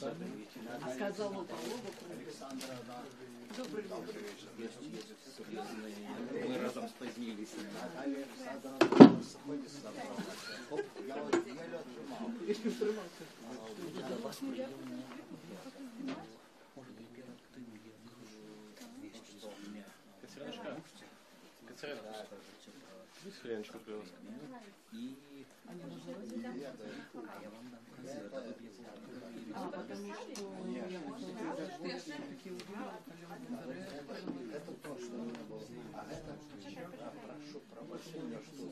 Сказала Павлова. Добрый вечер. Мы разом спозднились. Наталья Александровна сходит с собой. Я вот еле отжимал. Вас приемная. Может быть, первым ты вместе с меня. Катериночка. Катериночка. Хреночку привез. И Они называются? я вам дам концерт. Потому что я вот такие Это то, что у меня было. А это, я прошу пробощения, что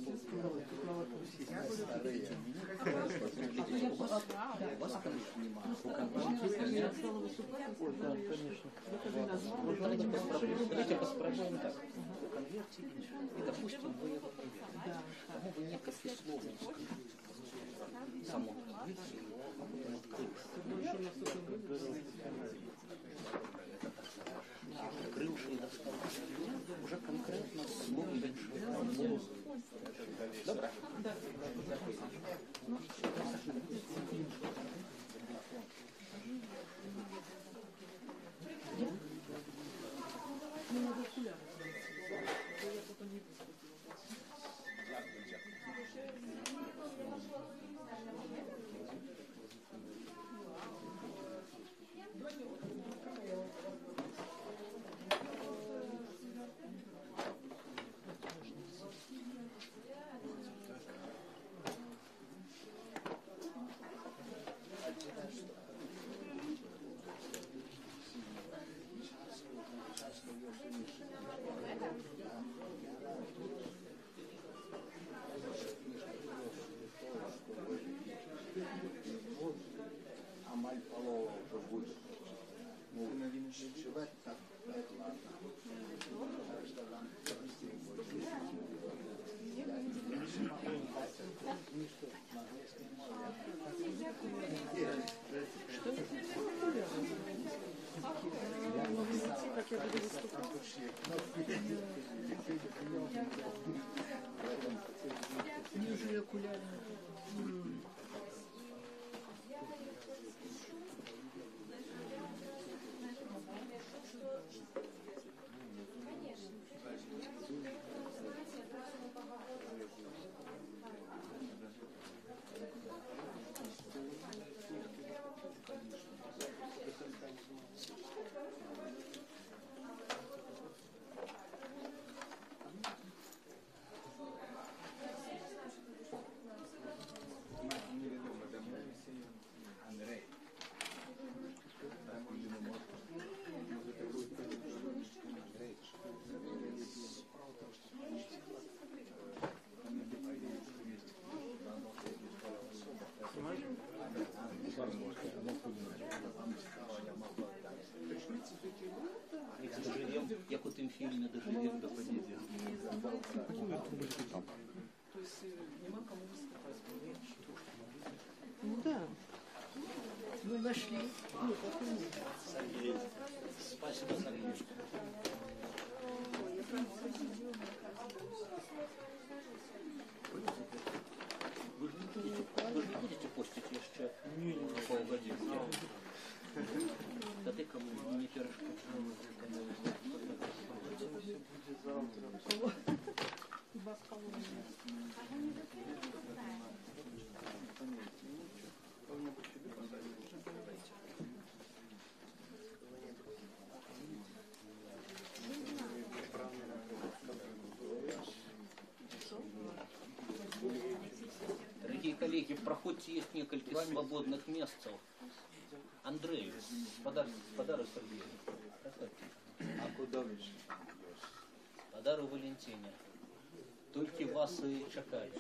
старые. У вас, конечно, немало. я стала выступать, сказали, Конечно. Давайте попробуем так. Конверте. И, допустим, вы его проверяете. Кому вы некоторые слова скажете. Само конверте. Открывший достал. Уже конкретно слово меньше. Добро? Да. Амаль полова уже будет. Ну, живет так, ладно. Что там? как я буду выступать. Неужели окуляры? Як у тим фільмі «Доживем до победы». То есть нема кому выступать. Ну да. Вы нашли. Ну, потом. Сергей. Спасибо, Сергей. Вы же не будете постить еще полгодины? Да ты кому не пирожку? Дорогие коллеги, в проходе есть несколько свободных мест. Андрей, подарок Сергею. А куда вы? Подарок Валентине. Только вас и чекают.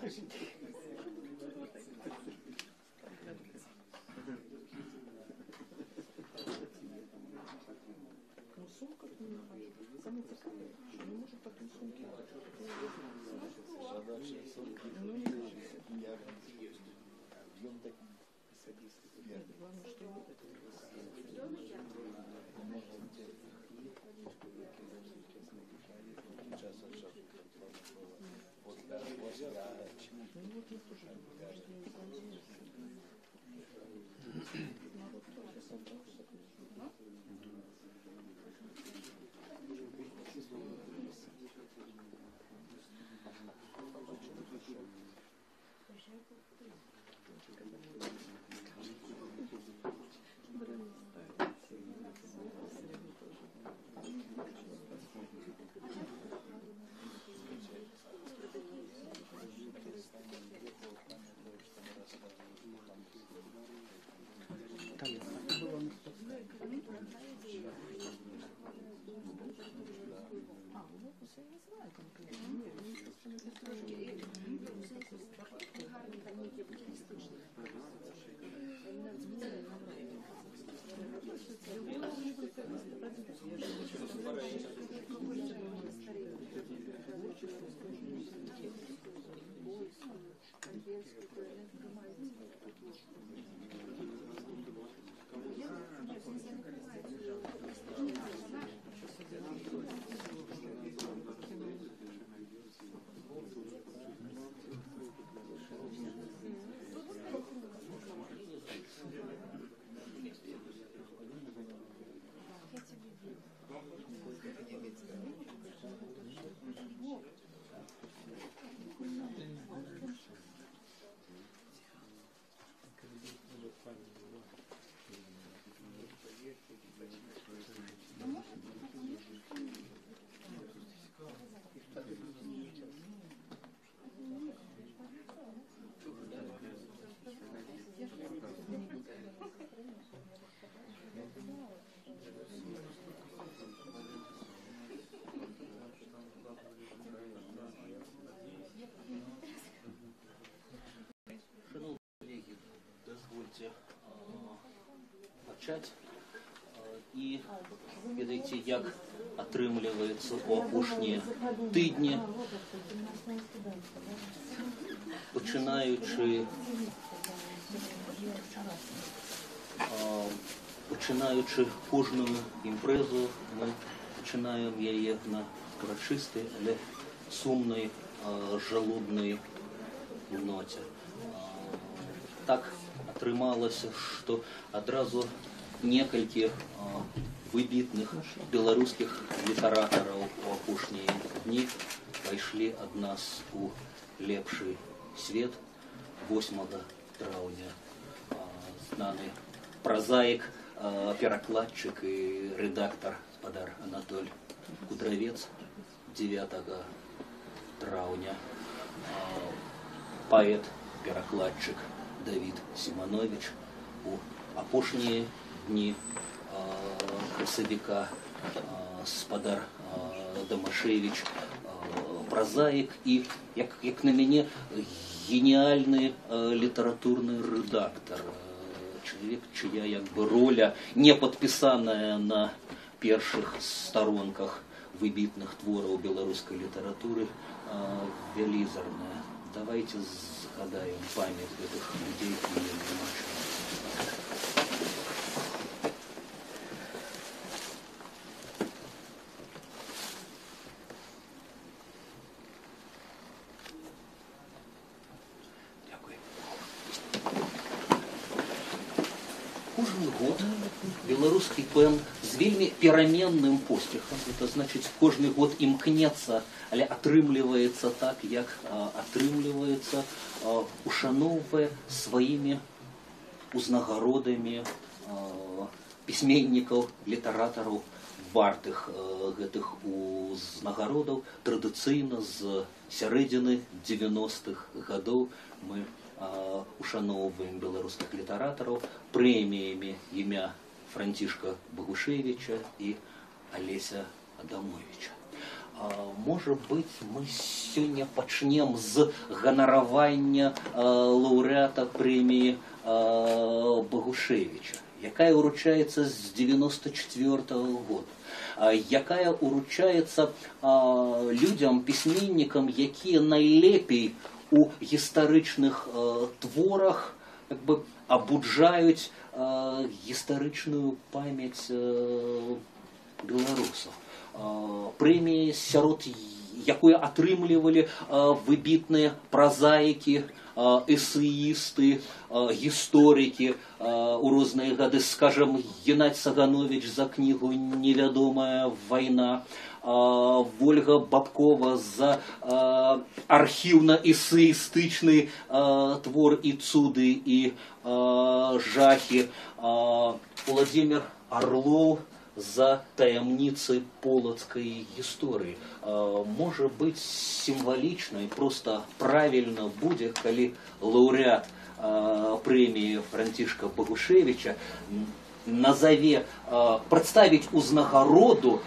Ну, сумка не надо. Саме цікаве, що не може потім сумки. Ну, не надо. Нет, главное, что вот это. Ну, вот я тоже народ тоже собрался. Почать і відійти, як атрымліваецца у апошнія тыдні, пачынаючы кожную імпрэзу, мы пачынаем яе на урачыстай, але сумнай, жалобнай ноце. Так атрымалася, што адразу некалькі выбітных беларускіх літаратараў у апошнія дні пайшлі ад нас у лепшы свет. 8 траўня знаны празаік, перакладчык і рэдактар спадар Анатоль Кудравец. 9 траўня паэт, перакладчык Давід Сіманович. У апошнія дні красавіка спадар Дамашевич, празаік і, як на мяне, геніальны літаратурны рэдактар. Чалавек, чыя як бы роля, не падпісаная на першых старонках выбітных твораў беларускай літаратуры, велізарная. Давайте згадаем память гэтых людзей і наших. Кожны год беларускі пэн з вельмі пераменным поспехам, это значыць, кожны год імкнецца, але атрымліваецца так, як атрымліваецца, ушаноўвае сваімі узнагародамі пісьменнікаў, літаратараў, вартых гэтых узнагародаў. Традыцыйна з сярэдзіны 90-х гадоў мы ушаноўваем беларускіх літаратараў прэміямі імя Францішка Багушевіча і Алеся Адамовича. Можа быць, мы сёння пачнем з ганаравання лаўрэата прэміі Багушевіча, якая ўручаецца з 94-го года, якая ўручаецца людзям, пісьменнікам, якія найлепей у гістарычных творах абуджаюць гістарычную памяць беларусаў. Прэмія, сярод якой атрымлівалі выбітныя празаікі, эсеісты, гісторыкі у розныя гады, скажем, Геннадзь Саганович за кнігу «Невядомая вайна», Вольга Бабкова за архіўна-эсеістычны твор «І цуды, і жахі», Владимир Орлов за таямніцы полацкай гісторыі. Можа быць, сімвалічна і проста правільна будзе, калі лаўрэат прэміі Францішка Багушевіча назаве, прадставіць узнагароду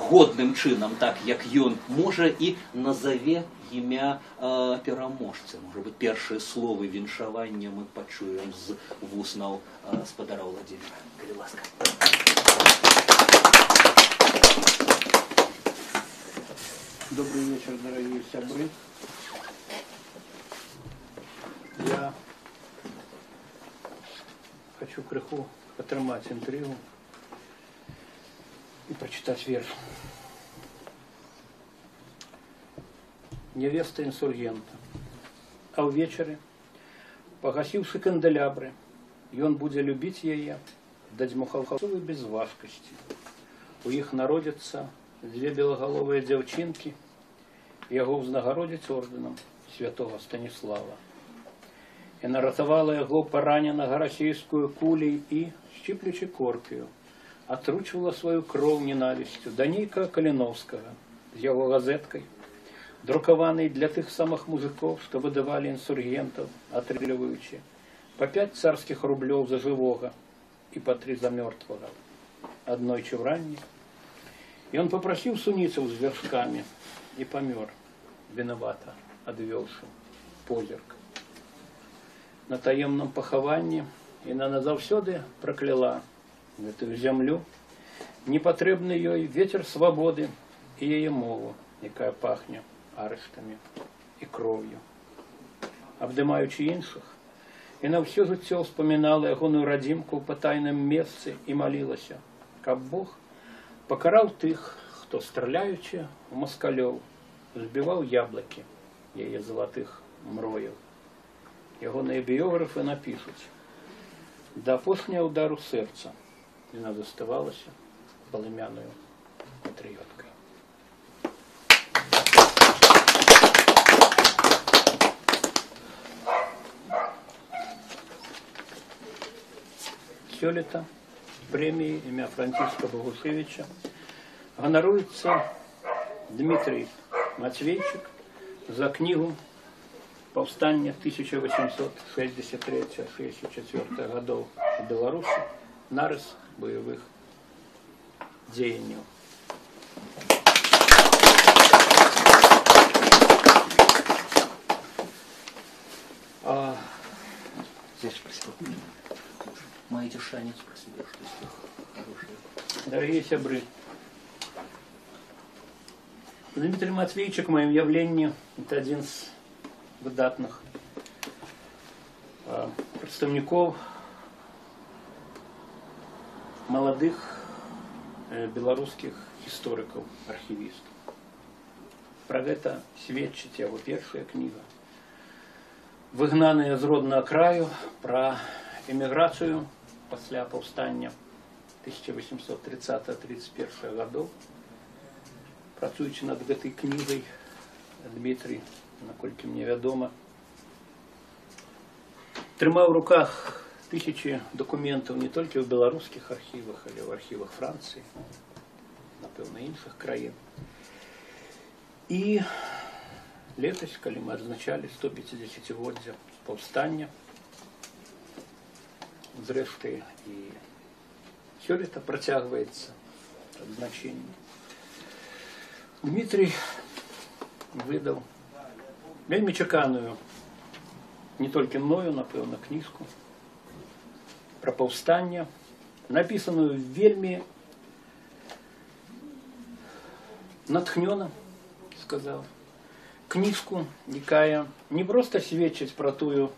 годным чынам, так як ён можа, і назаве імя пераможцы. Можа быць, першыя словы віншавання мы пачуем з вуснаў спадара Владимира. Калі ласка. Добрый вечер, дорогие сябры. Я хочу крыху атрымаць інтрыгу и прочитать верш. Невеста інсургента. А ўвечары, пагасіўшы кандэлябры, ён будзе любіць яе, даць мухалхасовы без важкасці. У іх народзяцца две белагаловыя дзяўчынкі, яго ўзнагародзяць ордэнам святого Станіслава. Яна ратавала яго параненага расійскую кулей і, шчыплючы корпію, атручвала сваю кроў ненавісцю да нейкага Каліновскага з яго газеткай, друкаванай для тых самых мужикоў, што выдавалі інсургентаў, атрымліваючы па 5 царскіх рублёў за жывога і па 3 за мёртвага. Аднойчы ўранні ён папрасіў суніцаў з вяршкамі і памёр, вінавата адвёўшы позірк. На таемным пахаванні яна назаўсёды пракляла гэтую зямлю, непатрэбны ёй ветер свабоды і яе мову, якая пахне арыштамі і кроўю. Абдымаючы іншых, яна ўсё жыццё ўспамінала ягоную радзімку ў патайным месцы і малілася, каб Бог пакараў тых, хто, страляючы ў маскалёў, збіваў яблыкі яе залатых мрояў. Ягоныя біёграфы напішуць: да апошняга ўдару сэрца яна заставалася палымянаю патрыёткай. Сёлета прэміі імя Францішка Багушевіча ганаруецца Дмітрий Матвейчык за кнігу «Паўстанне 1863-64 годов в Беларуси. Нарыс боевых дзеянняў». Здесь спросил. Маете шанец про себя, что есть хорошее. Дорогие сябры, Дмитрий Матвейчык в моем явлении – это один из выдатных представников молодых белорусских историков, архивистов. Про это сведчыць яго первая книга «Выгнанные з родного краю», про эмиграцию после паўстання 1830-31 годов. Працуючы над гэтай кнігай, Дмітрий, наколькі мне вядома, трымаў у руках тысячи документаў не толькі ў беларускіх архівах, але ў архівах Францыі, напэўна, іншых краін. І летась, калі мы адзначалі 150-годдзя паўстання, зрэшты, і сёлета працягваецца адзначэнне. Дмитрий выдал вельмі чаканую, не толькі мною, напэўна, кніжку пра паўстанне, напісаную вельмі натхнёна, сказал. Кніжку, якая не проста сведчыць пра тую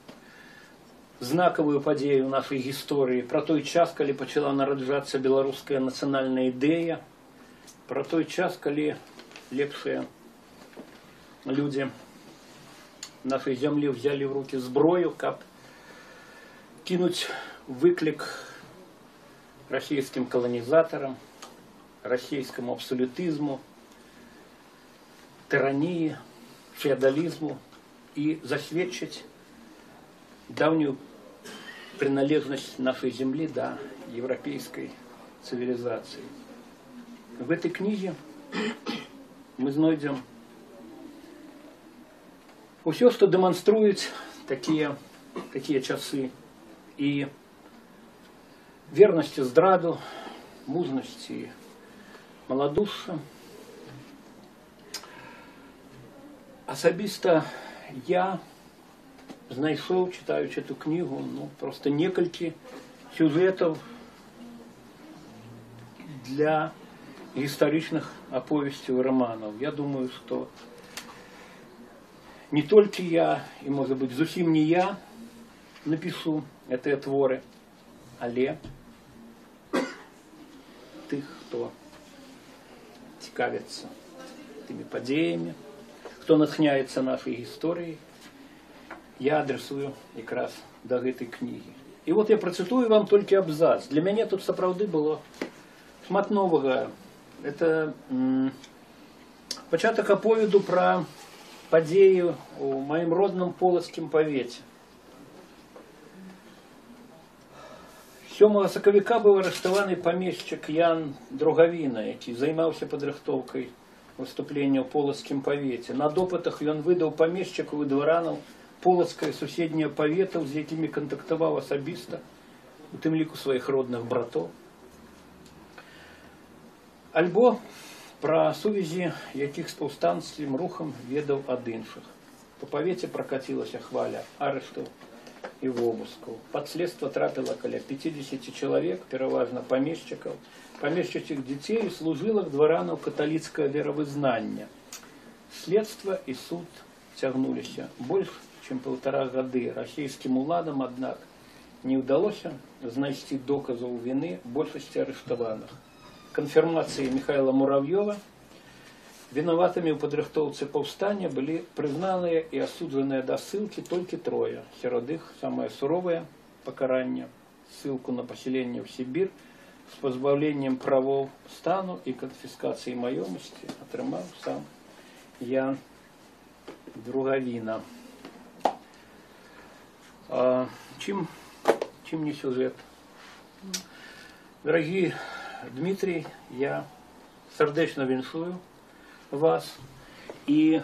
знакавую падзею нашай гісторыі, пра той час, калі пачала нараджацца беларуская нацыянальная ідэя, пра той час, калі лепшыя людзі нашай зямлі взялі в руки зброю, каб кінуць выклік расійскім каланізатарам, расійскаму абсалютызму, тыраніі, феодализму и засведчить давнюю принадлежность нашей земли до европейской цивилизации. В этой книге мы знойдем все, что демонструет такие часы и верность и здраду, мужность и малодушие. Асабіста я знайшоў, читаючи эту книгу, просто некалькі сюжетов для историчных оповестей и романов. Я думаю, что не только я, и, может быть, зусім не я напишу эти творы, але тых, кто цікавится этими подеями, кто натхняется нашей историей, я адресую как раз до этой книги. И вот я процитую вам только абзац. Для меня тут сапраўды было шмат новага. Это пачатак аповеду про падзею у моим родном полацкім павеце. 7 сакавіка быў арыштаваны памешчык Ян Другавіна, які займаўся падрыхтоўкай выступлення ў полацкім павеце. На допытах ён выдаў памешчыкаў і дваранаў полацкае суседняе паветаў, з якімі кантактаваў асабіста, у тым ліку сваіх родных братоў. Альбо пра сувязі якіх з паўстанцкім рухам ведаў ад іншых. Па павеце пракацілася хваля арыштаў і вобыскаў. Пад следства трапіла каля 50 чалавек, пераважна памешчыкаў, памешчыцкіх дзяцей і служылак дваранаў каталіцкае веравызнання. Следства і суд цягнуліся больш, чым 1,5 гады. Расійскім уладам, аднак, не ўдалося знайсці доказаў віны большасці арыштаваных. Канфірмацыі Михайла Муравьёва вінаватымі ў падрыхтоўцы паўстання былі прызнаныя і асуджаныя да ссылкі толькі 3. Сярод іх самае суровае пакаранне – ссылку на паселенне ў Сібір з пазбаўленнем правоў стану і канфіскацыяй маёмасці атрымаў сам Ян Другавіна. Чим не сюжет? Дорогий Дмитрий, я сердечно віншую вас и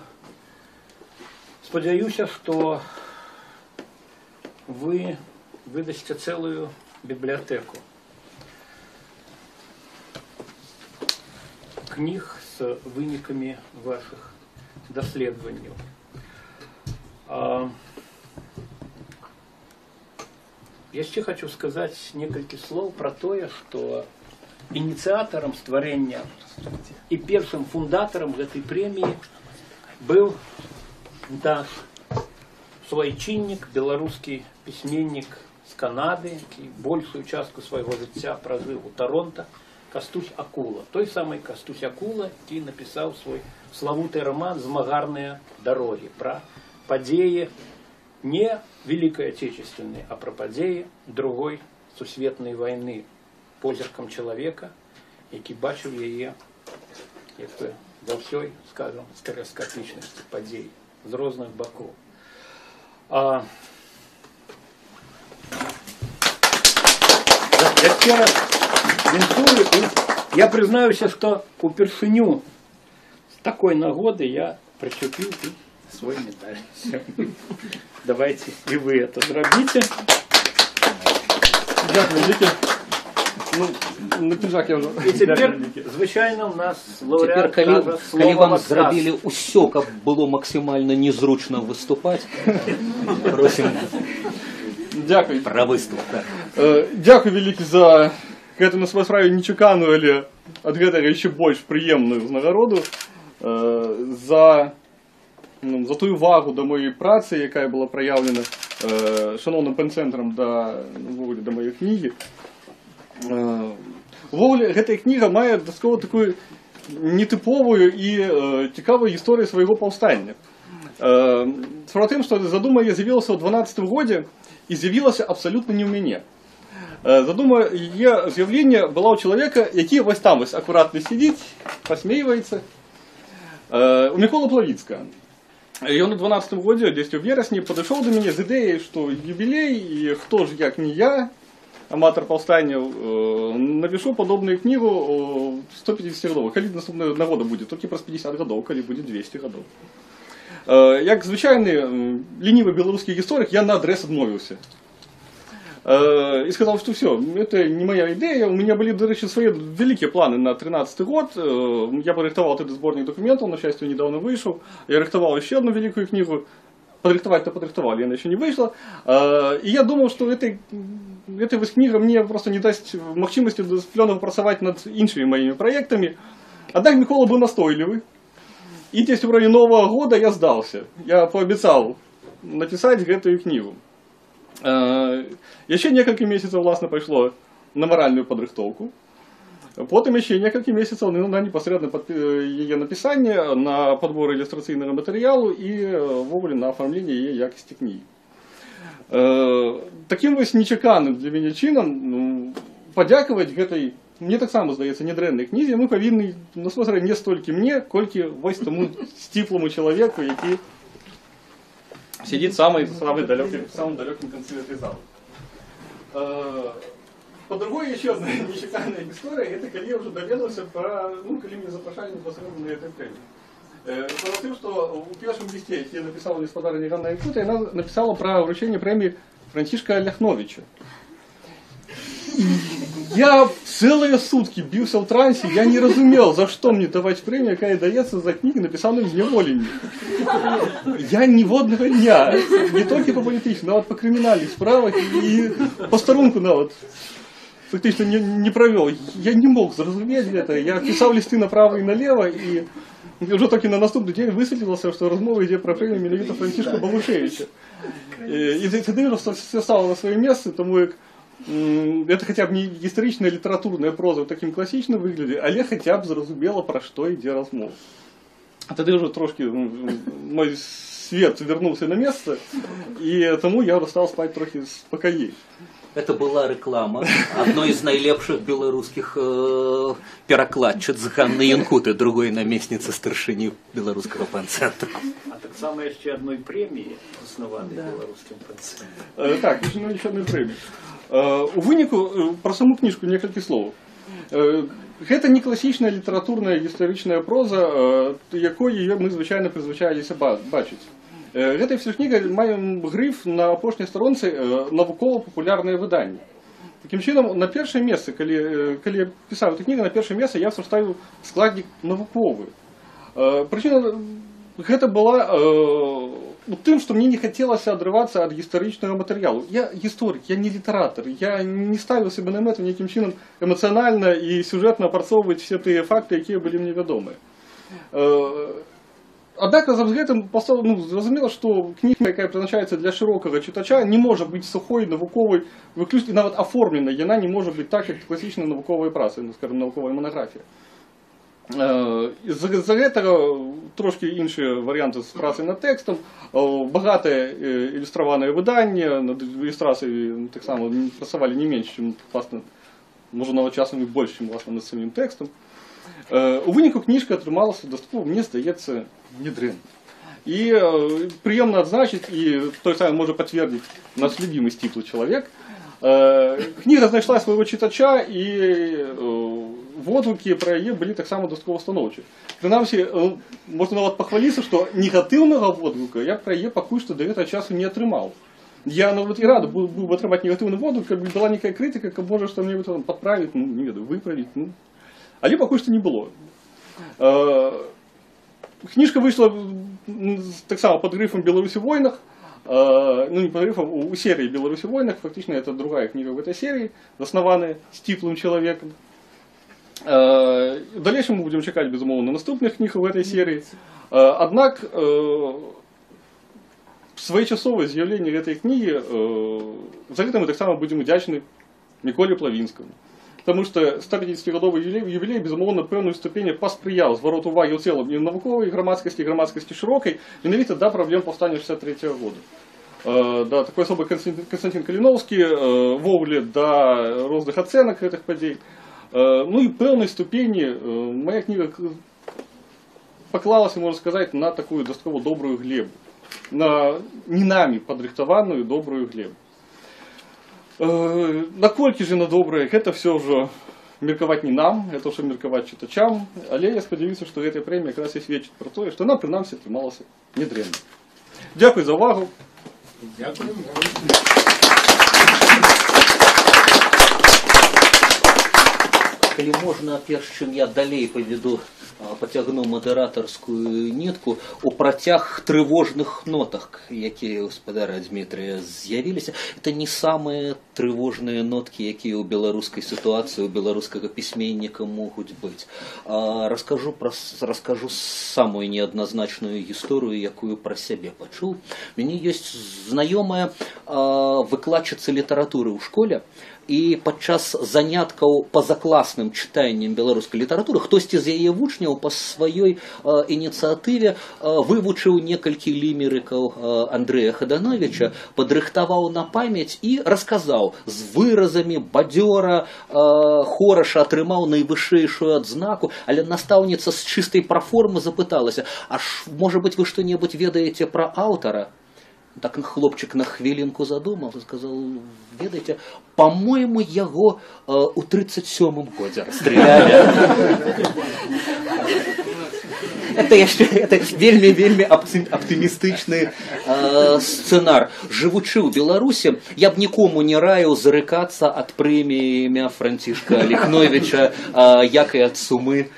спадзяюся, что вы выдасте целую библиотеку книг с выниками ваших даследований. Я еще хочу сказать несколько слов про то, что инициатором стварэння и первым фундатаром этой премии был наш суайчыннік, белорусский письменник с Канады, который большую частку своего жыцця прожил у Торонто, Кастусь Акула. Той самый Кастусь Акула, который написал свой славутый роман «Змагарныя дороги» про падзеі не Великой Отечественной, а про падзеі другой сусветной войны, позіркам человека, які бачыў яе во всей, скажем, стереоскопичности падзей з розных боков. Я раз віншую, и я признаюсь, что упершыню с такой нагоды я причепил свой медаль. Давайте и вы это зробите. Дякую, дякую. на піджак я вже. І тепер, звичайно, у нас Тепер, лауреат коли, каже коли слово вам «отказ». зробили усе, каб було максимально незручно виступати, просимо Дякую. про виступ. Так. Дякую вялікі за гэту на сваёй справе нечаканую, але ад гэтага яшчэ больш прыемную ўзнагароду, за тую увагу да моей працы, якая была праяўлена шаноўным пэн-цэнтрам да маёй кнігі. Увогуле, гэтая кніга мае дастаткова такую нетыповую і цікавую гісторыю свайго паўстання. Справа тым, што задума я з'явілася ў 12-м годзе і з'явілася абсалютна не ў мяне. Задума яе з'яўлення была ў чалавека, які вось там вось акуратна сидзіць, пасмейваецца, у Міколы Плавіцкага. Ён у 12-м годзе, дзесь у верасні, падышоў да мяне з ідэяй, што юбілей, і хто ж як не я, аматар паўстанняў, напишу падобную кнігу 150 гадоў. Калі наступная нагода будзе, толькі праз 50 гадоў, калі будзе 200 гадоў. Як звычайны лінівы беларускі гісторык, я наадрэз адмовіўся. И сказал, что все, это не моя идея. У меня были, до речи, свои великие планы на 13-й год. Я порыхтовал этот сборник документов, на счастье, недавно вышел. Я рыхтовал еще одну великую книгу. Подрыхтовать-то подрыхтовали, она еще не вышла. И я думал, что эта книга мне просто не даст возможности плёнова працаваць над іншими моими проектами. Однако Микола был настойливый. И здесь в районе Нового года я сдался. Я пообещал написать эту книгу. Еще несколько месяцев, власне, пойшло на моральную подрыхтовку. Потом еще несколько месяцев на непосредственно ее написание, на подбор иллюстраційного материалу и вовремя на оформление ее якости книги. Таким ось нечаканным для меня чином подяковать этой, мне так само здається, недренной книзе мы повинны, ну, смотри, не столько мне, кольки ось тому стиплому человеку, який сидит в самом далеком конце этой залы. По-другой, еще одна нечаканная история, это когда я уже доведался про, когда меня запрошали непосредственно на этой теме. Потому что у первом листе я написал господаря Ганна Якута, и она написала про вручение премии Францишка Оляхновича. Я целые сутки бился в трансе, я не разумел, за что мне давать премию, какая дается за книги, написанные в неволении. Я ни водного дня, не только по политическим, но вот по криминальным справах и по сторонку навод фактично не провел. Я не мог зразуметь это, я писал листы направо и налево, и уже только на наступный день высветлилось, что размова идет про премию менавіта Францишка Балушевича. И тогда все стало на свое место, тому как это хотя бы не историчная литературная проза в таким классичном выгляде, але хотя бы зразумела, про что йде розмова. А тоді вже трошки мой свет вернулся на место, и тому я стал спать трохи спокойнее. Это была реклама одной из наилепших белорусских перакладчиц Ганны Янкуты, другой наместницы старшыні белорусского пэн-цэнтру. А так само еще одной премии, основанной белорусским пэн-цэнтром. Так, еще одной премии. У выніку про саму книжку некалькі слоў. Гэта не класічная літаратурная гістарычная проза, якой мы звычайна прызвычаіліся бачыць. Гэта все кніга мае грыф на апошняй старонцы навукова-папулярнае выданне. Такім чынам, на першае месца, калі я пісаў эту кнігу, на першае месца я ставіў складнік навуковы. Прычына гэта была тым, што мне не хацелася адрывацца ад гістарычнага матэрыялу. Я гісторык, я не літаратар, я не ставіў себе на мэту нейкім чынам эмацыянальна і сюжэтна апрацоўваць все тыя факты, якія былі мне вядомыя. Аднак разам з гэтым зразумела, што кніга, якая прызначаецца для шырокага чытача, не можа быць сухой, навуковай, выключна нават аформленай, яна не можа быць так, як класічная навуковая праца, скажем, навуковая монаграфія. З-за гэтага трошки іншыя варыянты з працай над тэкстам, багатае ілюстраванае выданне, над ілюстрацыяй таксама працавалі не менш, чым власна, можа нават часам і больш, чым власна над самім тэкстам. У выніку кніжка атрымалася дастаткова, мне здаецца, недрэнна. І прыемна адзначыць, і той самы можа пацвердзіць наш любімы сціплы чалавек, кніга знайшла свайго чытача, і водгукі пра яе былі таксама дастаткова станоўчыя. Прынамсі, можна нават пахваліцца, што негатыўнага водгука я пра яе пакуль што да гэтага часу не атрымаў. Я вот и рад был бы отрывать негативную воду, как бы была некая критика, как может что мне это подправить, ну, не веду, выправить, ну. Але поки що не було. Книжка вийшла так само під грифом «Беларусь в войнах», ну не под грифом, у серии «Беларусь в войнах», фактично это другая книга в этой серии, основанная Стиплым человеком. В дальнейшем мы будем чекать, безумовно, наступных книг в этой серии. Однако своечасовое з'явление этой книги за это мы так само будем вдячны Миколі Плавінському. Тому що 150-годовий ювілей, безумовно, певною ступені посприяв звороту уваги у цілому і наукової громадськості широкої, і навіть до проблем повстання 63-го року. Да, такой особый Константин Калиновский, вовле до різних оцінок цих подій. Ну і певної ступені моя книга поклалася, можна сказати, на таку достатково добрую глебу. На не нами подрихтованную добрую глебу. Наколькі же на добрае, гэта все ўжо меркаваць не нам, это ўжо меркаваць чытачам, але я спадзяюся, што гэтая прэмія якраз і сведчыць пра тое, што нам прынамсі атрымалася нядрэнна. Дзякуй за ўвагу. Дякую. Калі можна, перш чым я далей паведу, пацягну мадэратарскую нітку, у працяг трывожных нотах, якія ў гаспадара Дмітрыя з'явіліся, это не самыя трывожныя ноткі, якія ў беларускай сітуацыі, у беларускага пісьменніка могуць быць. Раскажу самую неадназначную гісторыю, якую пра сябе пачуў. У мяне ёсць знаёмая выкладчыца літаратуры ў школе, і падчас заняткаў пазакласным чытаннем беларускай літаратуры хтосьці з яе вучняў па сваёй ініцыятыве вывучыў некалькі лімерыкаў Андрэя Хадановіча, падрыхтаваў на памяць і расказаў з выразамі бадзёра, хораша, атрымаў найвышэйшую адзнаку, але настаўніца з чыстай праформы запыталася: «А можа быць, вы што-небудзь ведаеце пра аўтара?» Так хлопчик на хвилинку задумался, сказал: «Ведаете, по-моему, его у 37-м году расстреляли». Это вельмі аптымістычны сцэнар. Жывучы ў Беларусі, я б нікому не раіў зарыкацца ад прэміі імя Францішка Ліхновіча, як і ад сумы.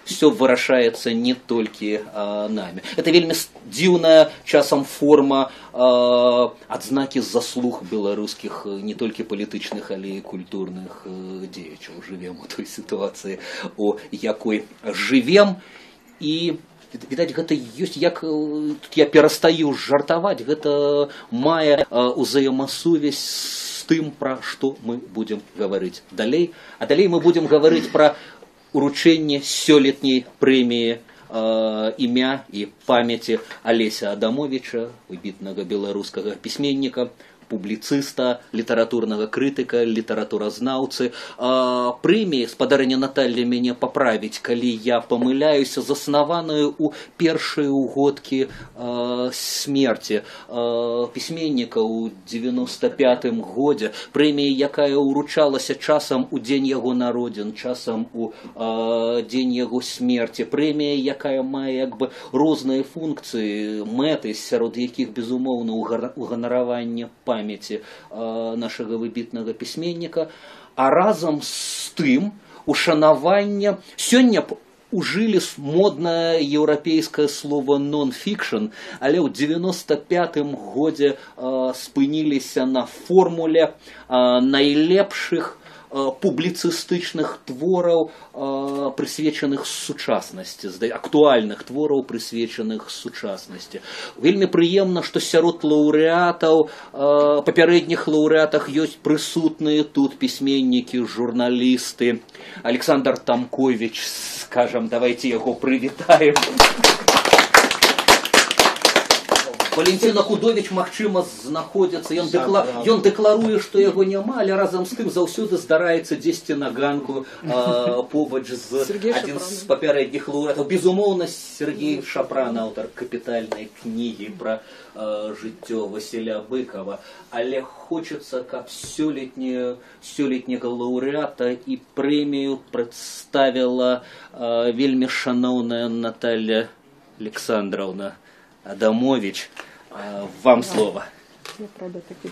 Все вырашаецца не толькі нами. Это вельмі дзіўная часам форма адзнакі заслуг беларускіх не толькі палітычных, але і культурных дзеячаў. Жывем у той сітуацыі, у якой жывем. І відаць, гэта ёсць, як тут я перастаю жартаваць, гэта мае ўзаемасувязь з тым, пра што мы будзем гаварыць далей. А далей мы будзем гаварыць пра уручэнне сёлетняй прэміі імя і памяці Алеся Адамовіча, выбітнага беларускага пісьменніка, публіцыста, літаратурнага крытыка, літаратуразнаўцы. Прэмія, спадарыня Наталья мяне паправіць, калі я памыляюся, заснаваную ў першыя ўгодкі смерці пісьменніка ў 95-м годзе. Прэмія, якая ўручалася часам у дзень яго народзін, часам у дзень яго смерці. Прэмія, якая мае як бы розныя функцыі, мэты, сярод якіх, безумоўна, уганараванне памяці нашага выбітнага пісьменніка, а разам з тым ушанаванне. Сёння ужылі моднае еўрапейскае слово non-fiction, але ў 95-м годзе спыніліся на формуле найлепшых публіцыстычных твораў, прысвечаных сучаснасці, актуальных твораў, прысвечаных сучаснасці. Вельмі прыемна, што сярод лаўрэатаў, папярэдніх лаўрэатах ёсць прысутныя тут пісьменнікі, журналісты. Александр Тамкович, скажам, давайте яго прывітаем. Валентина Худович, магчыма, знаходзіцца, ён дэкларуе, што яго няма, але разам з тым заўсёды здараецца дзесьці на ганку побач з адзін з папярэдніх лаўрэатаў. Безумоўна, Сергей Шапран, аўтар капітальнай кнігі пра жыццё Васіля Быкова. Але хочацца, каб сёлетняга лаўрэата і прэмію прадставіла вельмі шаноўная Наталья Александровна Адамович. Вам слово. Я, правда, таких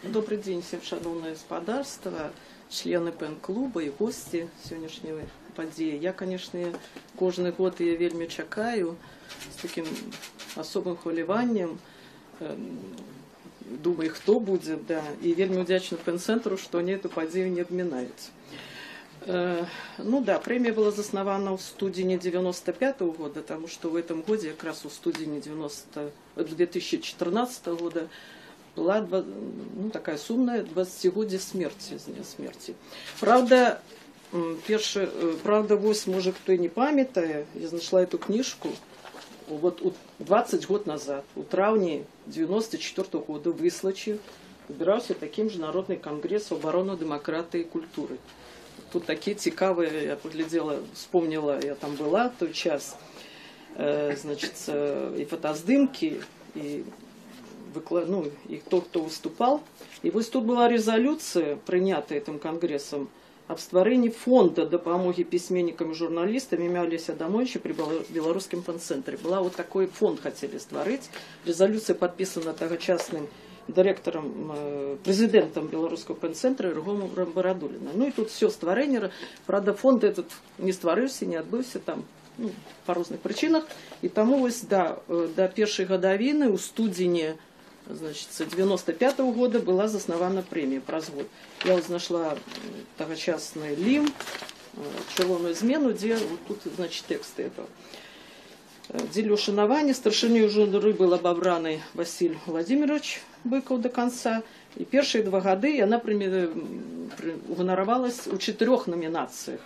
Добрый день всем, шановне господарство, члени пен-клуба і гості сьогоднішньої події. Я, конечно, кожен год я вельми чекаю з таким особим хвилюванням. Думаю, хто буде, да. І вельми вдячна пен-центру, що вони цю подію не обминають. Ну да, премия была заснована в студені 95-го года, потому что в этом году, как раз в студені 2014 года, была такая сумная 20-годие смерти, з дня смерти. Правда, ось, може, хто і не пам'ятає, я знайшла эту книжку, вот 20 год назад, у травні 94-го года в Вислочі збирався таким же Народний конгрес оборони демократії і культури. Тут такие цікавые, я поглядела, вспомнила, я там была в той час, значит, и фотоздымки, и кто выступал. И вот тут была резолюция, принятая этим конгрессом, об створении фонда допомоги письменникам и журналистам имя Олеся Адамовича при Белорусском пен-центре. Была вот такой фонд хотели створить. Резолюция подписана тогочасным директором, президентом Белорусского пен-центра Іргом Бородуліна. Ну и тут все створение. Правда, фонд этот не створився, не отбылся там, по разных причинах. И тому ось до першей годовины у студені, значит, 95-го года была заснована премия праз год. Я вот нашла тогочасный лим, червоную змену, где вот тут, значит, тексты этого. Дзелю шанавання, старшиною журы был обобраны Василь Владимирович Быков до конца. И первые 2 года она гоноровалась у 4 номинациях.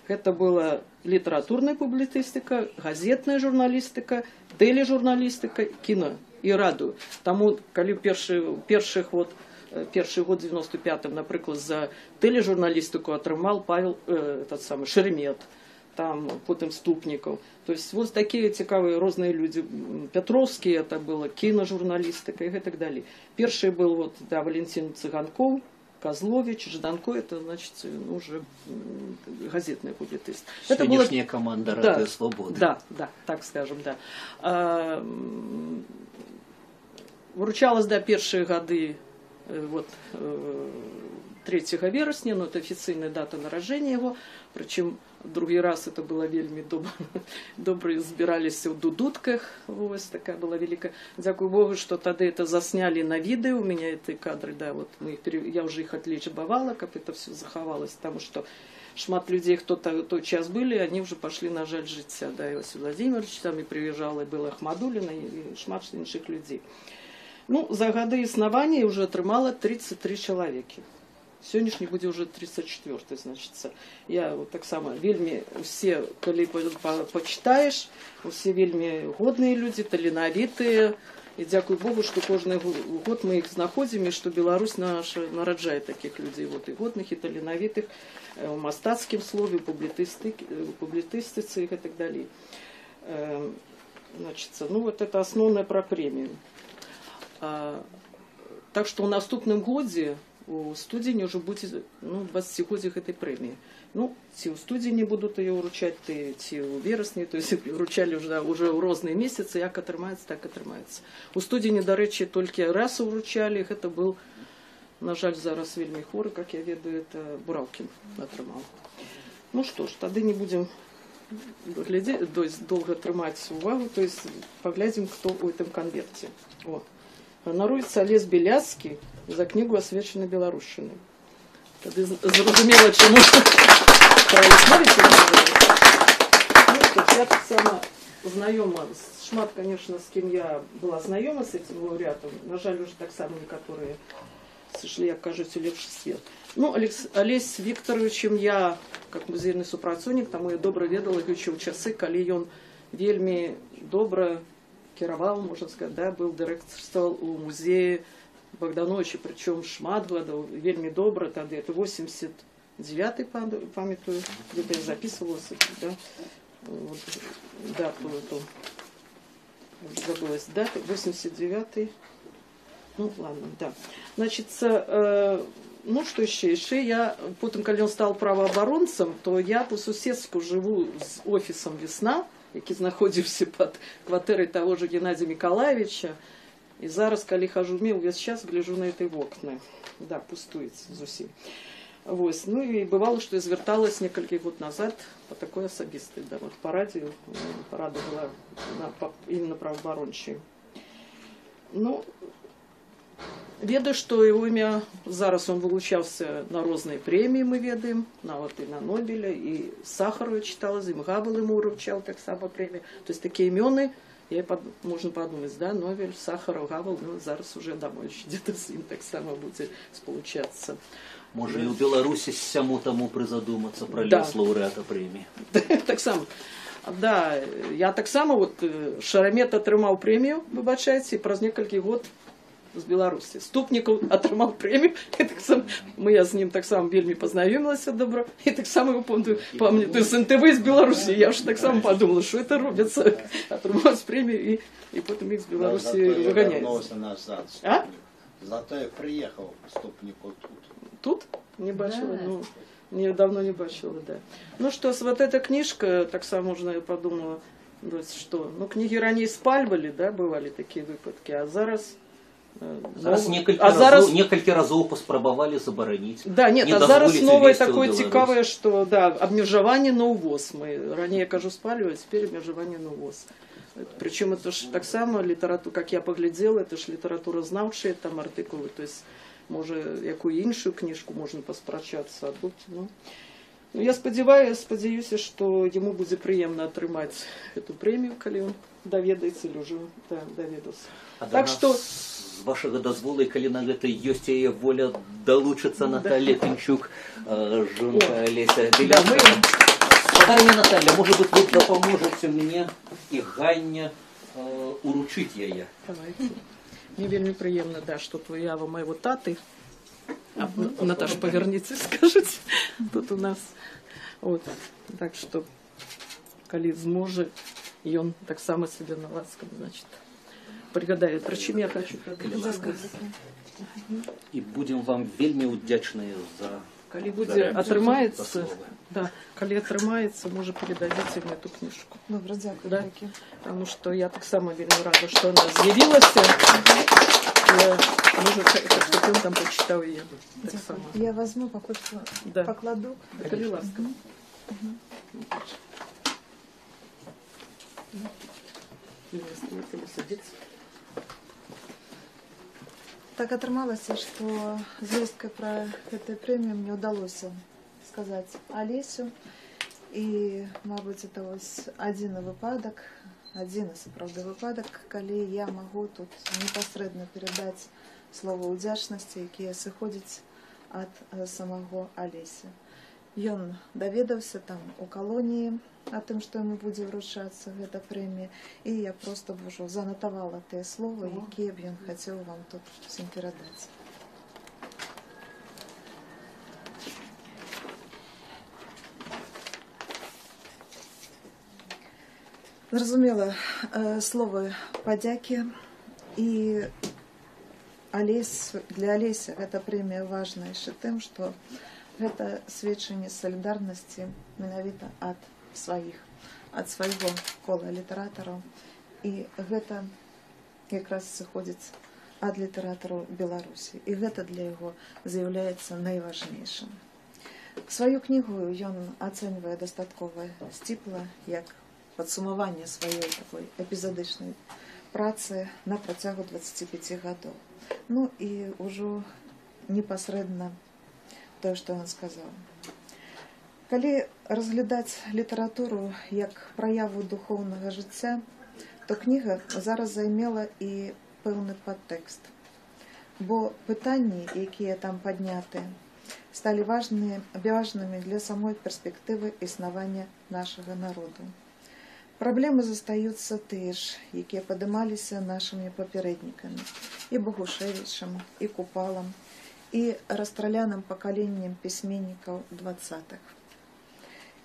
Это была литературная публицистика, газетная журналистика, тележурналистика, кино и радио. Тому, коли перший год 95-м, наприклад, за тележурналистику отримав Павел, Шеремет, там, потом Ступников. То есть вот такие цікавые разные люди. Петровский это было, киножурналистика и так далее. Первый был вот, да, Валентин Цыганков, Козлович, Жданко, это, значит, уже газетный публицист. Это сегодняшняя команда «Радио Свободы». Да, так скажем, да. Вручалось, да, первые годы, вот, 3 вересня, но это официальная дата народження его, причем другий раз это было вельми добре збирались у Дудутках, ось такая была великая. Дякую Богу, что тогда это засняли на видео, у меня эти кадры, да, вот я уже их отличбовала, как это все заховалось, потому что шмат людей, кто тот час были, они уже пошли, на жаль, життя, да, Иосиф Владимирович, там и приезжал, и был Ахмадулина, и шмат інших людей. Ну, за годы існування уже отримала 33 чоловіки. Сьогоднішній буде вже 34-й, значиться. Я вот так само, вельми все, коли почитаєш, все вельми годні люди, талановиті. І дякую Богу, що кожен год ми їх знаходимо, і що Білорусь наша народжає таких людей, вот, і годних, і талановитих, в мастацькому слові, публіцистиці і так далі. Значится, ну вот это основное про премию. Так что в наступном году у студені уже буде 20 годів этой премии. Ну, ці у студені будуть її вручати, ці у вересні, то есть вручали уже у різні місяці, як отримається, так отримається. У студені, до речі, тільки раз вручали, це був, на жаль, зараз вельми хворий, як я ведаю, це Буралкін отримав. Ну що ж, тоді не будемо довго тримати увагу, то есть поглядим, хто у этом конверте. О. Гонорується Олесь Біляцький за книгу «Освячена Білорусщина». Тоді зрозуміло, чому происходит. Я так само знайома, шмат, конечно, с кем я была знайома с этим лауреатом, на жаль, уже так само некоторые сошли, як кажуть, у лепший свет. Ну, Олесь Вікторовичем я, как музейный супрацовник, тому я добре ведала еще в часы, коли он вельми добре керовал, можно сказать, да, был директорствовал у музея Богдановича, причем шмат годов, вельми добро, тогда это 89-й, памятую, где-то я записывалась, да, вот, дату эту, забылась дата, 89-й, ну ладно, да, значит, ну что еще я, потом, когда он стал правооборонцем, то я по соседству живу с офисом «Весна», які знаходзіўся пад кватэрай таго ж Геннадзя Мікалаевича. І зараз, калі хожу мимо, увесь час гляжу на эти вокны. Да, пустуецца зусім. Вось. Ну і бывало, што я звярталась некалькі год назад по такой асабістай, да, вот парадзе. Парада была именно праваабарончай. Ну, ведаю, што его імя, зараз он вылучаўся на розныя прэміі, мы ведаем, нават і на Нобеля, і Сахарова читала, Зімгабал ему уручаў таксама прэмію. То есть такія імёны, можно подумать, да, Нобель, Сахаров, Габал, ну, зараз уже домой где-то с ним таксама будзе сполучацца. Можа і ў Беларусі сяму таму прызадумацца пра Да. лёс лаўрэата прэміі. Таксама. Да, я таксама, вот, Шарамет атрымаў прэмію, выбачайце, і праз некалькі год з Беларусі. Ступнікаў атрымаў прэмію, і таксама, я з ним таксама вельмі пазнаёмілася добра, і таксама его помню, то есть НТВ з Беларусі, я ж таксама подумала, що це робиться, атрымаць прэмію, і потім їх з Беларусі выганяюць. Вернулся назад. А? Зато я приехал Ступнику тут. Тут? Не бачила, ну, давно не бачила, да. Ну что, вот эта книжка, так само можно, я подумала, что, ну, книги ранее спальвали, да, бывали такие выпадки, а зараз... Зараз некалькі разоў паспрабавалі забараніць. Да, нет, а зараз новое такое цікавое, что, да, обмежевание на увоз. Мы ранее, я кажу, спальвали, теперь обмежевание на увоз. Причем это ж так само литература, как я поглядела, это ж литература знавшая, там артикулы, то есть, може, якую іншую книжку можна паспрачацца, а тут, ну... Я спадзяюся, што яму будзе прыемна атрымаць эту прэмію, калі ён даведаецца, или ўжо даведаўся. Так што з вашага дазволу, калі на гэта ёсць яе воля, далучыцца Наталья Пінчук, жонка Олеся Беляцкая. Спадарня Наталья, может быть, вы дапаможаце мне і Ганне уручыць яе? Давайте. Мне вельмі прыемна, да, што твоява майго таты. Наташа, поверніться, скажите. Тут у нас. Вот. Так что, калі зможа, ён таксама себе на ласкам, значит, пригадаю. Причем я хочу сказать. І будем вам вельмі удзячныя за... Калі будзе атрымаецца, да, калі атрымаецца, можа, передадзіце мне эту книжку. Добре, дякую. Да? Такі. Потому что я таксама вельмі рада, что она з'явілася. Може, щоб він там почитав її. Я возьму, Да. покладу. Калі ласка. Так атрымалася, што звестка пра гэтую прэмію мне ўдалося сказаць Алесю. І, мабыць, это вось адзіны выпадак, адзіны сапраўды выпадак, калі я магу тут непасрэдна перадаць слова ўдзячнасці, якія сыходзяць ад самого Алеся. Ён даведаўся там у калоніі о тым, што яму будзе вручацца гэта прэмія, і я проста ўжо занатавала тыя словы, якія б ён хацеў вам тут усім перадаць. Зразумела, словы падзякі, і для Алеся гэта прэмія важная яшчэ тым, што гэта сведчанне салідарнасці менавіта ад свайго кола літаратараў. І гэта якраз сыходзіць ад літаратараў Беларусі. І гэта для яго з'яўляецца найважнейшым. Сваю кнігу ён ацэньвае дастаткова сціпла, як падсумаванне сваёй такой эпізадычнай працы на працягу 25 гадоў. Ну і ўжо непасрэдна тое, што ён сказаў. Калі разглядаць літаратуру як праяву духоўнага жыцця, то кніга зараз займела і пэўны падтэкст. Бо пытанні, якія там паднятыя, сталі важнымі для самой перспектывы існавання нашага народу. Праблемы застаюцца тыя ж, якія падымаліся нашымі папярэднікамі, і Багушевічам, і Купалам, і расстраляным пакаленнем пісьменнікаў 20-х.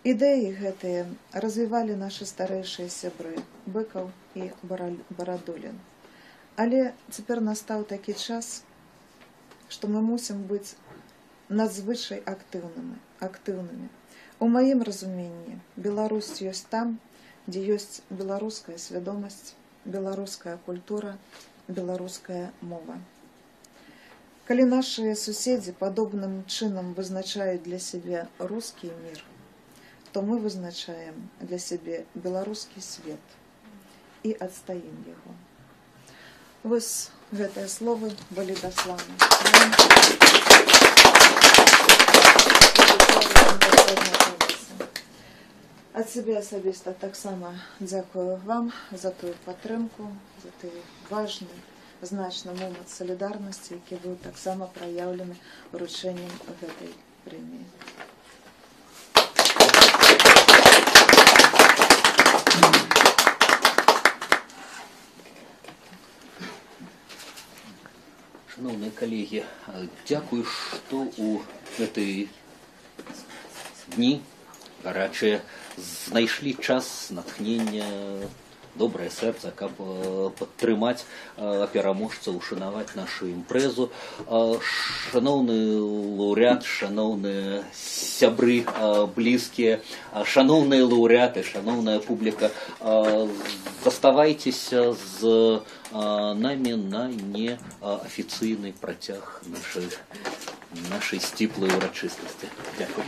Ідэі гэтыя развівалі нашы старэйшыя сябры Быкаў і Барадулін. Але цяпер настаў такі час, што мы мусім быць надзвычай актыўнымі. У маім разуменні, Беларусь ёсць там, дзе ёсць беларуская свядомасць, беларуская культура, беларуская мова. Калі нашыя суседзі падобным чынам вызначаюць для сябе рускі мір, то мы вызначаем для сябе беларускі свет і адстаім яго. Вось гэтыя словы былі дасланы. Ад сябе асабіста таксама дзякую вам за тую падтрымку, за той важны, значны момант салідарнасці, які быў таксама праяўлены вручэннем гэтай прэміі. Шановні колеги, дякую, што ў гэты дні гарачыя знайшлі час, натхнення, добрае сэрца, каб падтрымаць пераможцаў, ушанаваць нашу імпрэзу. Шановны лаўрэат, шановныя сябры блізкія, шановныя лаўрэаты, шановная публіка, заставайцеся з намі на неафіцыйны працяг нашай сціплай урачыстасці. Дякую.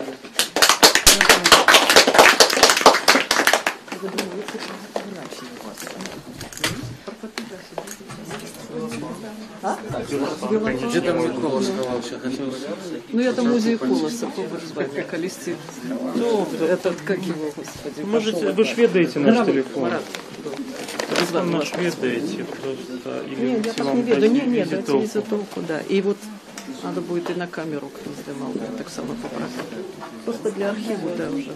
Где там Микола сховался? Ну, я там музей Колоса побач з вами, колісці. Этот, как его, господи. Можете, вы ж ведаете наш телефон. Марат. Телефон наш ведаете просто. Или Нет, я так не ведаю. Нет, дайте визитовку, да. И вот надо будет и на камеру, кто снимал, да, так само поправить. Просто для архива, да, уже.